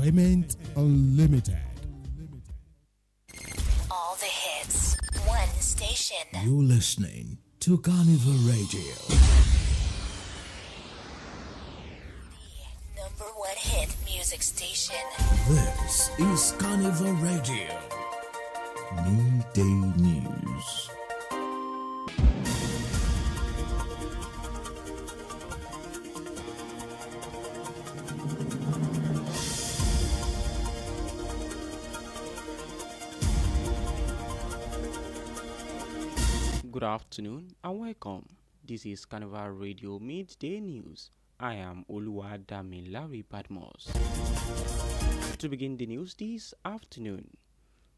Enjoyment Unlimited. All the hits, one station. You're listening to Carnival Radio. The number one hit music station. This is Carnival Radio. Midday News. Good afternoon and welcome. This is Carnival Radio Midday News. I am Oluwadamilare Badmos. To begin the news this afternoon,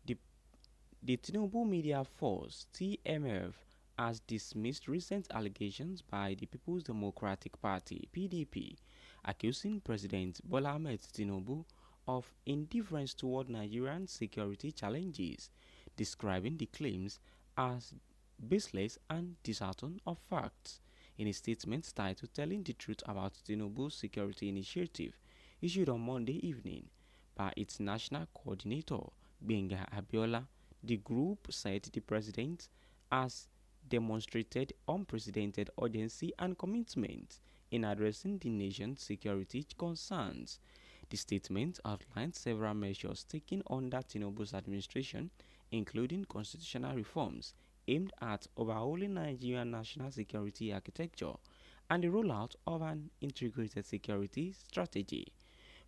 the Tinubu Media Force (TMF) has dismissed recent allegations by the People's Democratic Party (PDP) accusing President Bola Ahmed Tinubu of indifference toward Nigerian security challenges, describing the claims as baseless and disheartening of facts. In a statement titled "Telling the Truth About Tinubu's Security Initiative," issued on Monday evening by its national coordinator, Gbenga Abiola, the group said the president has demonstrated unprecedented urgency and commitment in addressing the nation's security concerns. The statement outlined several measures taken under Tinubu's administration, including constitutional reforms aimed at overhauling Nigerian national security architecture and the rollout of an integrated security strategy.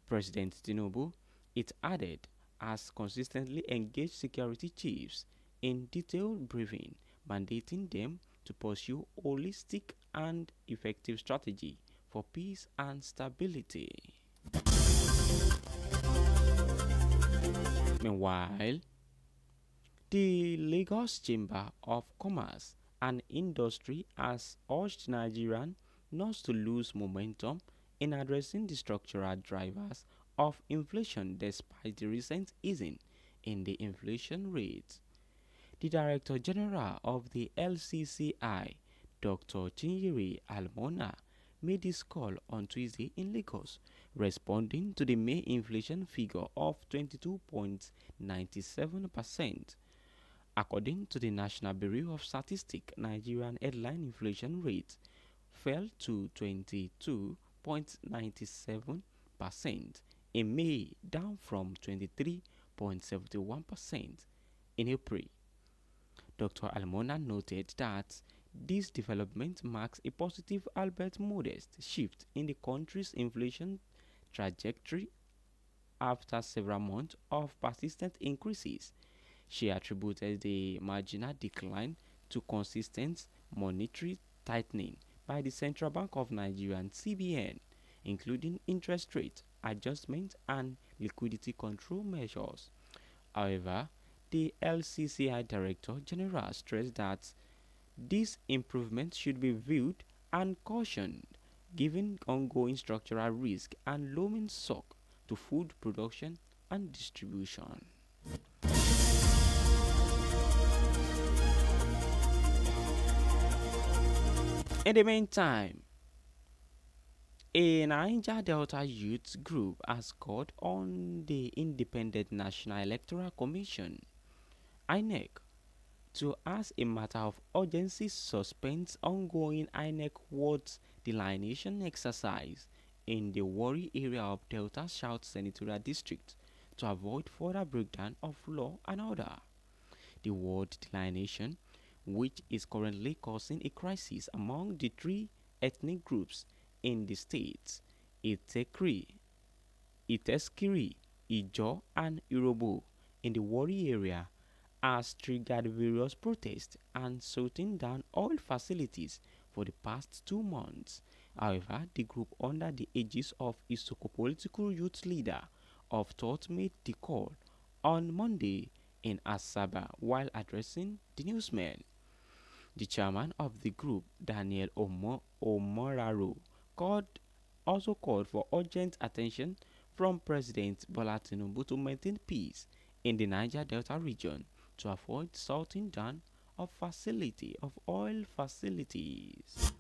President Tinubu, it added, has consistently engaged security chiefs in detailed briefing, mandating them to pursue holistic and effective strategy for peace and stability. Meanwhile, the Lagos Chamber of Commerce and Industry has urged Nigerian not to lose momentum in addressing the structural drivers of inflation despite the recent easing in the inflation rate. The Director General of the LCCI, Dr. Chinyere Almona, made this call on Tuesday in Lagos, responding to the May inflation figure of 22.97%. According to the National Bureau of Statistics, Nigerian headline inflation rate fell to 22.97% in May, down from 23.71% in April. Dr. Almona noted that this development marks a positive albeit modest shift in the country's inflation trajectory after several months of persistent increases. She attributed the marginal decline to consistent monetary tightening by the Central Bank of Nigeria and CBN, including interest rate adjustment and liquidity control measures. However, the LCCI Director General stressed that these improvements should be viewed and cautioned given ongoing structural risk and looming shock to food production and distribution. In the meantime, a Niger Delta youth group has called on the Independent National Electoral Commission (INEC) to, as a matter of urgency, suspend ongoing INEC wards delineation exercise in the Warri area of Delta South Senatorial District to avoid further breakdown of law and order. The ward delineation, which is currently causing a crisis among the three ethnic groups in the states, Iteskiri, Ijo, and Irobo, in the Warri area, has triggered various protests and shutting down oil facilities for the past 2 months. However, the group, under the aegis of Isoko political youth leader of Thought, made the call on Monday in Asaba while addressing the newsmen. The chairman of the group, Daniel Omoraro, also called for urgent attention from President Bola Tinubu to maintain peace in the Niger Delta region to avoid shutting down of oil facilities.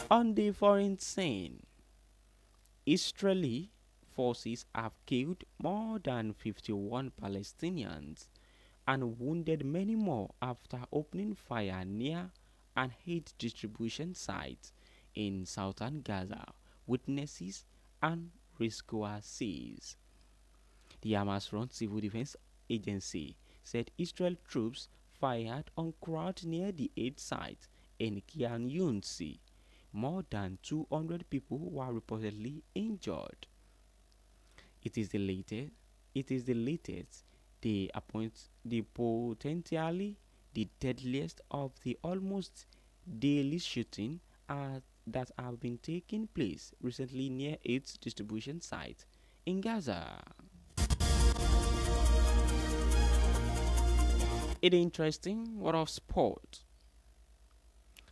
On the foreign scene, Israeli forces have killed more than 51 Palestinians and wounded many more after opening fire near an aid distribution site in southern Gaza, witnesses and rescuers says. The Hamas-run civil defense agency said Israel troops fired on crowd near the aid site in Kian Yunsi. More than 200 people were reportedly injured. It is the latest. It is the latest. The potentially the deadliest of the almost daily shooting that have been taking place recently near its distribution site in Gaza. It is interesting what of sport.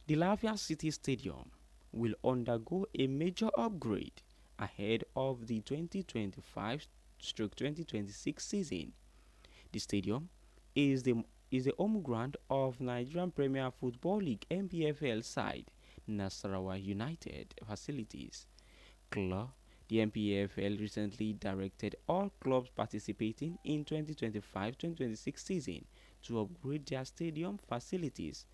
The Lavia City Stadium will undergo a major upgrade ahead of the 2025-2026 season. The stadium is the home ground of Nigerian Premier Football League (NPFL) side Nasarawa United facilities. Club The NPFL recently directed all clubs participating in 2025-2026 season to upgrade their stadium facilities.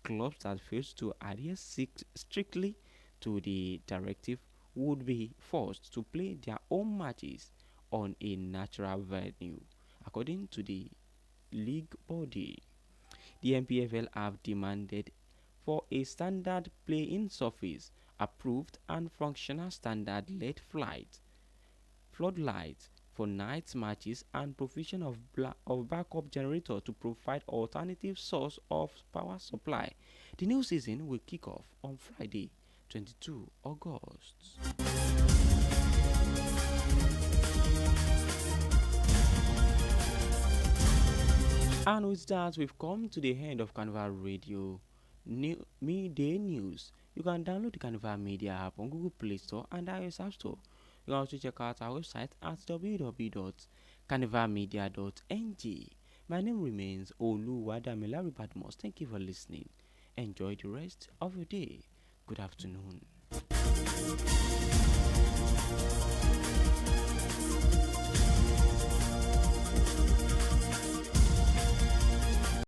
Clubs that failed to adhere strictly to the directive would be forced to play their home matches on a natural venue, according to the league body. The NPFL have demanded for a standard playing surface, approved and functional standard LED floodlights for night matches, and provision of backup generator to provide alternative source of power supply. The new season will kick off on Friday, 22 August. And with that, we've come to the end of Carnival Radio Midday News. You can download the Carnival Media app on Google Play Store and iOS App Store. You can also check out our website at www.carnivalmedia.ng. My name remains Oluwadamilari Badmos. Thank you for listening. Enjoy the rest of your day. Good afternoon.